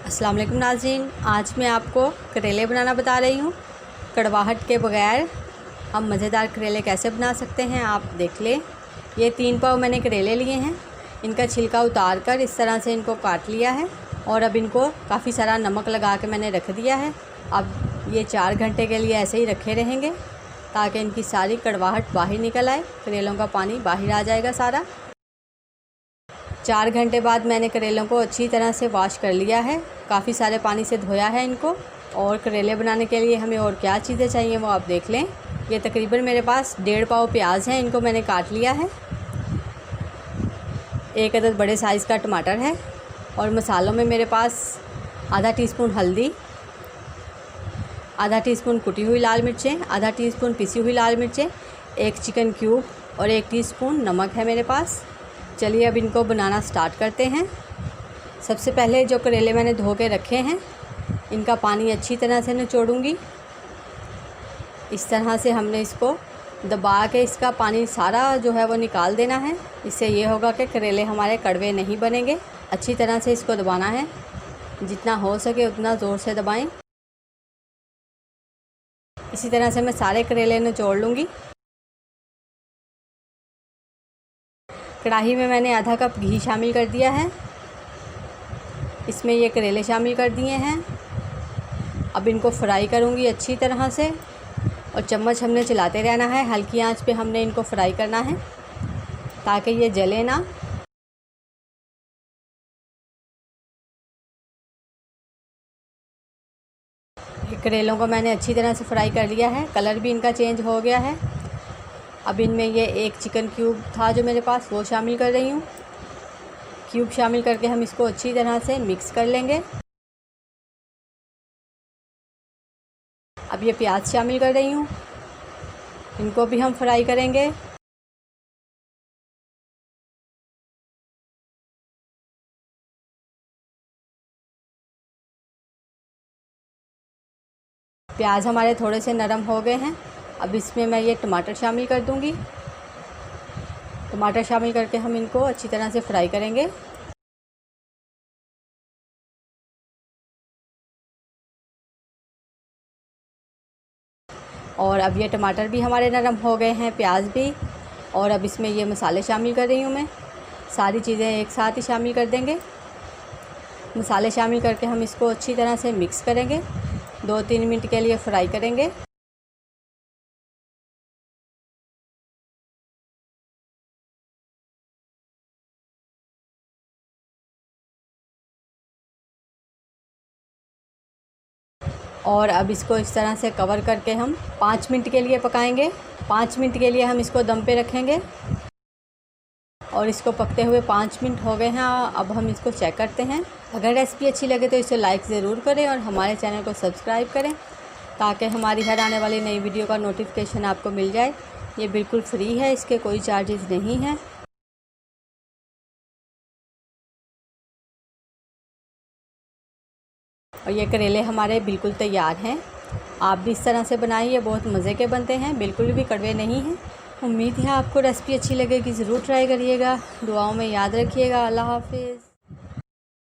अस्सलाम वालेकुम नाज़रीन, आज मैं आपको करेले बनाना बता रही हूँ। कड़वाहट के बगैर हम मज़ेदार करेले कैसे बना सकते हैं आप देख लें। ये 3 पाव मैंने करेले लिए हैं। इनका छिलका उतार कर इस तरह से इनको काट लिया है और अब इनको काफ़ी सारा नमक लगा के मैंने रख दिया है। अब ये 4 घंटे के लिए ऐसे ही रखे रहेंगे ताकि इनकी सारी कड़वाहट बाहर निकल आए, करेलों का पानी बाहर आ जाएगा सारा। 4 घंटे बाद मैंने करेलों को अच्छी तरह से वॉश कर लिया है, काफ़ी सारे पानी से धोया है इनको। और करेले बनाने के लिए हमें और क्या चीज़ें चाहिए वो आप देख लें। ये तकरीबन मेरे पास 1.5 पाव प्याज है, इनको मैंने काट लिया है। 1 अदद बड़े साइज़ का टमाटर है। और मसालों में मेरे पास आधा टीस्पून हल्दी, आधा टीस्पून कुटी हुई लाल मिर्चें, आधा टीस्पून पिसी हुई लाल मिर्चें, 1 चिकन क्यूब और 1 टीस्पून नमक है मेरे पास। चलिए अब इनको बनाना स्टार्ट करते हैं। सबसे पहले जो करेले मैंने धो के रखे हैं इनका पानी अच्छी तरह से निचोड़ूंगी। इस तरह से हमने इसको दबा के इसका पानी सारा जो है वो निकाल देना है। इससे ये होगा कि करेले हमारे कड़वे नहीं बनेंगे। अच्छी तरह से इसको दबाना है, जितना हो सके उतना ज़ोर से दबाएं। इसी तरह से मैं सारे करेले निचोड़ लूँगी। कढ़ाई में मैंने आधा कप घी शामिल कर दिया है। इसमें ये करेले शामिल कर दिए हैं। अब इनको फ्राई करूँगी अच्छी तरह से और चम्मच हमने चलाते रहना है। हल्की आंच पे हमने इनको फ्राई करना है ताकि ये जले ना। करेलों को मैंने अच्छी तरह से फ्राई कर लिया है, कलर भी इनका चेंज हो गया है। अब इनमें ये 1 चिकन क्यूब था जो मेरे पास, वो शामिल कर रही हूँ। क्यूब शामिल करके हम इसको अच्छी तरह से मिक्स कर लेंगे। अब ये प्याज शामिल कर रही हूँ, इनको भी हम फ्राई करेंगे। प्याज हमारे थोड़े से नरम हो गए हैं। अब इसमें मैं ये टमाटर शामिल कर दूँगी। टमाटर शामिल करके हम इनको अच्छी तरह से फ्राई करेंगे। और अब ये टमाटर भी हमारे नरम हो गए हैं, प्याज भी। और अब इसमें ये मसाले शामिल कर रही हूँ मैं। सारी चीज़ें एक साथ ही शामिल कर देंगे। मसाले शामिल करके हम इसको अच्छी तरह से मिक्स करेंगे। 2-3 मिनट के लिए फ्राई करेंगे। और अब इसको इस तरह से कवर करके हम 5 मिनट के लिए पकाएंगे। 5 मिनट के लिए हम इसको दम पे रखेंगे। और इसको पकते हुए 5 मिनट हो गए हैं। अब हम इसको चेक करते हैं। अगर रेसिपी अच्छी लगे तो इसे लाइक ज़रूर करें और हमारे चैनल को सब्सक्राइब करें ताकि हमारी हर आने वाली नई वीडियो का नोटिफिकेशन आपको मिल जाए। ये बिल्कुल फ्री है, इसके कोई चार्जेस नहीं हैं। और ये करेले हमारे बिल्कुल तैयार हैं। आप भी इस तरह से बनाइए, बहुत मज़े के बनते हैं, बिल्कुल भी कड़वे नहीं हैं। उम्मीद है आपको रेसिपी अच्छी लगेगी, ज़रूर ट्राई करिएगा। दुआओं में याद रखिएगा। अल्लाह हाफ़िज़।